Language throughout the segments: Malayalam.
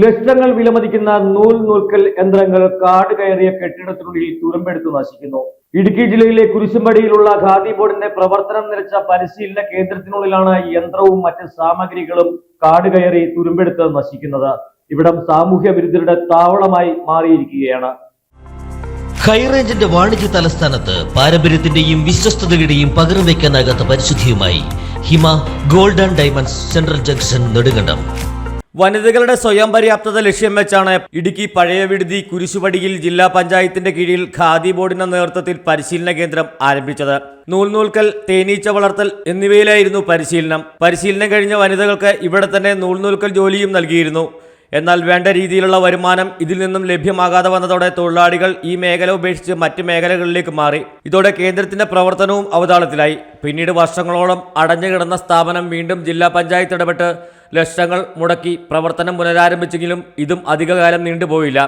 ലക്ഷങ്ങൾ വിലമതിക്കുന്ന നൂൽക്കൽ യന്ത്രങ്ങൾ കാട് കയറിയ കെട്ടിടത്തിനുള്ളിൽ തുരുമ്പെടുത്ത് നശിക്കുന്നു. ഇടുക്കി ജില്ലയിലെ കുരിശുംപടിയിലുള്ള ഖാദി ബോർഡിന്റെ പ്രവർത്തനം നിലച്ച പരിശീലന കേന്ദ്രത്തിനുള്ളിലാണ് യന്ത്രവും മറ്റ് സാമഗ്രികളും കാട് കയറി തുരുമ്പെടുത്ത് നശിക്കുന്നത്. ഇവിടം സാമൂഹ്യ വിരുദ്ധരുടെ താവളമായി മാറിയിരിക്കുകയാണ്. ഹൈറേഞ്ചിന്റെ വാണിജ്യ തലസ്ഥാനത്ത് പാരമ്പര്യത്തിന്റെയും വിശ്വസ്തതയുടെയും പകരം വയ്ക്കാനാകാത്ത പരിശുദ്ധിയുമായി Hima gold and diamonds central junction Nedumkandam. വനിതകളുടെ സ്വയം പര്യാപ്തത ലക്ഷ്യം വെച്ചാണ് ഇടുക്കി പഴയ വിടുതി കുരിശുപടിയിൽ ജില്ലാ പഞ്ചായത്തിന്റെ കീഴിൽ ഖാദി ബോർഡിന്റെ നേതൃത്വത്തിൽ പരിശീലന കേന്ദ്രം ആരംഭിച്ചത്. നൂൽക്കൽ, തേനീച്ച വളർത്തൽ എന്നിവയിലായിരുന്നു പരിശീലനം കഴിഞ്ഞ വനിതകൾക്ക് ഇവിടെ തന്നെ നൂൽക്കൽ ജോലിയും നൽകിയിരുന്നു. എന്നാൽ വേണ്ട രീതിയിലുള്ള വരുമാനം ഇതിൽ നിന്നും ലഭ്യമാകാതെ വന്നതോടെ തൊഴിലാളികൾ ഈ മേഖല ഉപേക്ഷിച്ച് മറ്റ് മേഖലകളിലേക്ക് മാറി. ഇതോടെ കേന്ദ്രത്തിന്റെ പ്രവർത്തനവും അവതാളത്തിലായി. പിന്നീട് വർഷങ്ങളോളം അടഞ്ഞുകിടന്ന സ്ഥാപനം വീണ്ടും ജില്ലാ പഞ്ചായത്ത് ഇടപെട്ട് ലക്ഷങ്ങൾ മുടക്കി പ്രവർത്തനം പുനരാരംഭിച്ചെങ്കിലും ഇതും അധികകാലം നീണ്ടുപോയില്ല.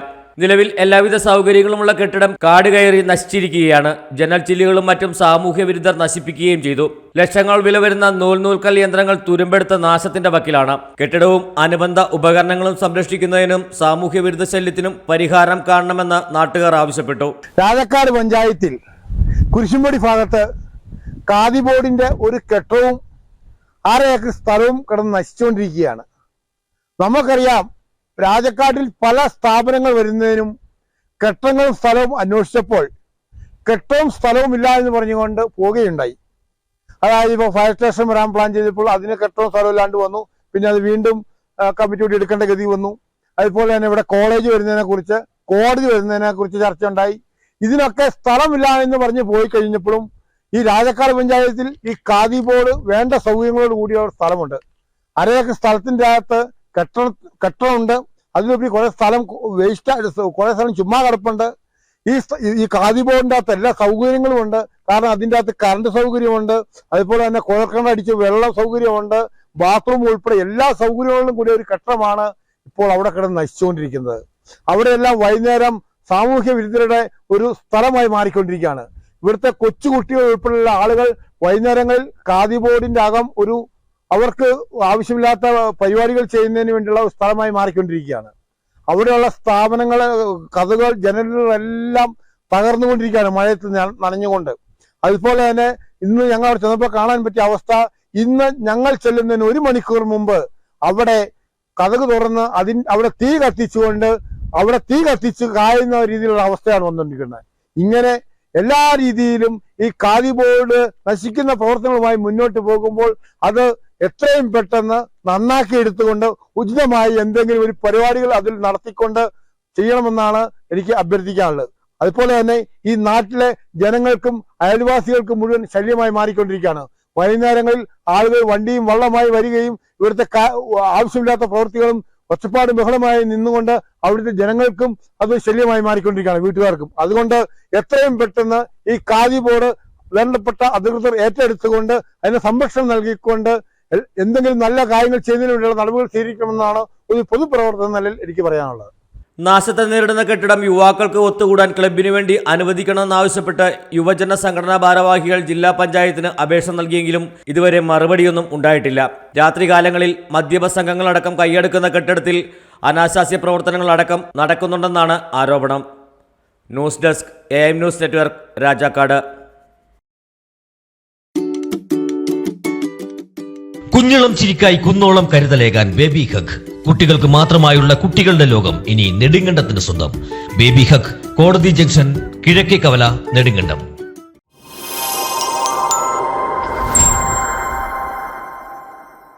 നിലവിൽ എല്ലാവിധ സൗകര്യങ്ങളുമുള്ള കെട്ടിടം കാട് കയറി നശിച്ചിരിക്കുകയാണ്. ജനൽ ചില്ലുകളും മറ്റും സാമൂഹ്യ വിരുദ്ധർ നശിപ്പിക്കുകയും ചെയ്തു. ലക്ഷങ്ങൾ വില വരുന്ന നൂൽക്കൽ യന്ത്രങ്ങൾ തുരുമ്പെടുത്ത നാശത്തിന്റെ വക്കിലാണ്. കെട്ടിടവും അനുബന്ധ ഉപകരണങ്ങളും സംരക്ഷിക്കുന്നതിനും സാമൂഹ്യ വിരുദ്ധ ശല്യത്തിനും പരിഹാരം കാണണമെന്ന് നാട്ടുകാർ ആവശ്യപ്പെട്ടു. രാജക്കാട് പഞ്ചായത്തിൽ കുരിശുംപടി ഭാഗത്ത് ഖാദി ബോർഡിന്റെ ഒരു കെട്ടിടവും 6 ഏക്കർ സ്ഥലവും കിടന്ന് നശിച്ചുകൊണ്ടിരിക്കുകയാണ്. നമുക്കറിയാം, രാജക്കാട്ടിൽ പല സ്ഥാപനങ്ങൾ വരുന്നതിനും കെട്ടിടങ്ങളും സ്ഥലവും അന്വേഷിച്ചപ്പോൾ കെട്ടിടവും സ്ഥലവും ഇല്ല എന്ന് പറഞ്ഞുകൊണ്ട് പോവുകയുണ്ടായി. അതായത് ഇപ്പോൾ ഫയർ സ്റ്റേഷൻ വരാൻ പ്ലാൻ ചെയ്തപ്പോൾ അതിന് കെട്ടിടവും സ്ഥലവും ഇല്ലാണ്ട് വന്നു. പിന്നെ അത് വീണ്ടും കമ്മിറ്റി കൂടി എടുക്കേണ്ട ഗതി വന്നു. അതുപോലെ തന്നെ ഇവിടെ കോളേജ് വരുന്നതിനെ കുറിച്ച്, കോടതി വരുന്നതിനെ കുറിച്ച് ചർച്ച ഉണ്ടായി. ഇതിനൊക്കെ സ്ഥലമില്ല എന്ന് പറഞ്ഞ് പോയി കഴിഞ്ഞപ്പോഴും ഈ രാജക്കാട് പഞ്ചായത്തിൽ ഈ ഖാദി ബോർഡ് വേണ്ട സൗകര്യങ്ങളോട് കൂടിയ സ്ഥലമുണ്ട്. 6 ഏക്കർ സ്ഥലത്തിന്റെ അകത്ത് കെട്ടിടമുണ്ട്. അതിലുപരി കുറെ സ്ഥലം കുറെ സ്ഥലം ചുമ്മാ കിടപ്പുണ്ട്. ഈ ഖാദി ബോർഡിന്റെ അകത്ത് എല്ലാ സൗകര്യങ്ങളും ഉണ്ട്. കാരണം അതിൻ്റെ അകത്ത് കറണ്ട് സൗകര്യമുണ്ട്, അതുപോലെ തന്നെ കുഴൽക്കിണർ അടിച്ച് വെള്ളം സൗകര്യമുണ്ട്, ബാത്റൂം ഉൾപ്പെടെ എല്ലാ സൗകര്യങ്ങളിലും കൂടി ഒരു കെട്ടിടമാണ് ഇപ്പോൾ അവിടെ കിടന്ന് നശിച്ചുകൊണ്ടിരിക്കുന്നത്. അവിടെയെല്ലാം വൈകുന്നേരം സാമൂഹ്യ വിരുദ്ധരുടെ ഒരു സ്ഥലമായി മാറിക്കൊണ്ടിരിക്കുകയാണ്. ഇവിടുത്തെ കൊച്ചുകുട്ടികൾ ഉൾപ്പെടെയുള്ള ആളുകൾ വൈകുന്നേരങ്ങളിൽ ഖാദി ബോർഡിന്റെ അകം അവർക്ക് ആവശ്യമില്ലാത്ത പരിപാടികൾ ചെയ്യുന്നതിന് വേണ്ടിയുള്ള സ്ഥലമായി മാറിക്കൊണ്ടിരിക്കുകയാണ്. അവിടെയുള്ള സ്ഥാപനങ്ങൾ, കഥകൾ, ജനലുകളെല്ലാം തകർന്നുകൊണ്ടിരിക്കുകയാണ് മഴയത്ത് നനഞ്ഞുകൊണ്ട്. അതുപോലെ തന്നെ ഇന്ന് ഞങ്ങൾ അവിടെ ചെന്നപ്പോൾ കാണാൻ പറ്റിയ അവസ്ഥ, ഇന്ന് ഞങ്ങൾ ചെല്ലുന്നതിന് 1 മണിക്കൂർ മുമ്പ് അവിടെ കതക് തുറന്ന് അവിടെ തീ കത്തിച്ച് കായുന്ന രീതിയിലുള്ള അവസ്ഥയാണ് വന്നുകൊണ്ടിരിക്കുന്നത്. ഇങ്ങനെ എല്ലാ രീതിയിലും ഈ ഖാദി ബോർഡ് നശിക്കുന്ന പ്രവർത്തനങ്ങളുമായി മുന്നോട്ട് പോകുമ്പോൾ അത് എത്രയും പെട്ടെന്ന് നന്നാക്കി എടുത്തുകൊണ്ട് ഉചിതമായി എന്തെങ്കിലും ഒരു പരിപാടികൾ അതിൽ നടത്തിക്കൊണ്ട് ചെയ്യണമെന്നാണ് എനിക്ക് അഭ്യർത്ഥിക്കാനുള്ളത്. അതുപോലെ തന്നെ ഈ നാട്ടിലെ ജനങ്ങൾക്കും അയൽവാസികൾക്കും മുഴുവൻ ശല്യമായി മാറിക്കൊണ്ടിരിക്കുകയാണ്. വൈകുന്നേരങ്ങളിൽ ആളുകൾ വണ്ടിയും വള്ളമായി വരികയും ഇവിടുത്തെ ആവശ്യമില്ലാത്ത പ്രവൃത്തികളും ഒച്ചപ്പാടും ബഹളമായി നിന്നുകൊണ്ട് അവിടുത്തെ ജനങ്ങൾക്കും അത് ശല്യമായി മാറിക്കൊണ്ടിരിക്കുകയാണ്, വീട്ടുകാർക്കും. അതുകൊണ്ട് എത്രയും പെട്ടെന്ന് ഈ ഖാദി ബോർഡ് വേണ്ടപ്പെട്ട അധികൃതർ ഏറ്റെടുത്തുകൊണ്ട് അതിന് സംരക്ഷണം നൽകിക്കൊണ്ട് എന്തെങ്കിലും നല്ല കാര്യങ്ങൾ ചെയ്യുന്നതിന് വേണ്ടിയുള്ള നടപടികൾ സ്വീകരിക്കണമെന്നാണ് ഒരു പൊതുപ്രവർത്തന നിലയിൽ എനിക്ക് പറയാനുള്ളത്. നാശത്തെ നേരിടുന്ന കെട്ടിടം യുവാക്കൾക്ക് ഒത്തുകൂടാൻ ക്ലബിനു വേണ്ടി അനുവദിക്കണമെന്നാവശ്യപ്പെട്ട് യുവജന സംഘടനാ ഭാരവാഹികൾ ജില്ലാ പഞ്ചായത്തിന് അപേക്ഷ നൽകിയെങ്കിലും ഇതുവരെ മറുപടിയൊന്നും ഉണ്ടായിട്ടില്ല. രാത്രികാലങ്ങളിൽ മദ്യപ സംഘങ്ങളടക്കം കൈയടക്കുന്ന കെട്ടിടത്തിൽ അനാശാസ്യ പ്രവർത്തനങ്ങളടക്കം നടക്കുന്നുണ്ടെന്നാണ് ആരോപണം. News desk AM news network, Rajakkad. കുഞ്ഞിളം ചിരിക്കായി കുന്നോളം കരുതലേകാൻ ബേബി ഹഗ്. കുട്ടികൾക്ക് മാത്രമായുള്ള കുട്ടികളുടെ ലോകം ഇനി നെടുങ്കണ്ടത്തിന് സ്വന്തം. ബേബി ഹഗ്, കോടതി ജംഗ്ഷൻ, കിഴക്കേ കവല, നെടുങ്കണ്ടം.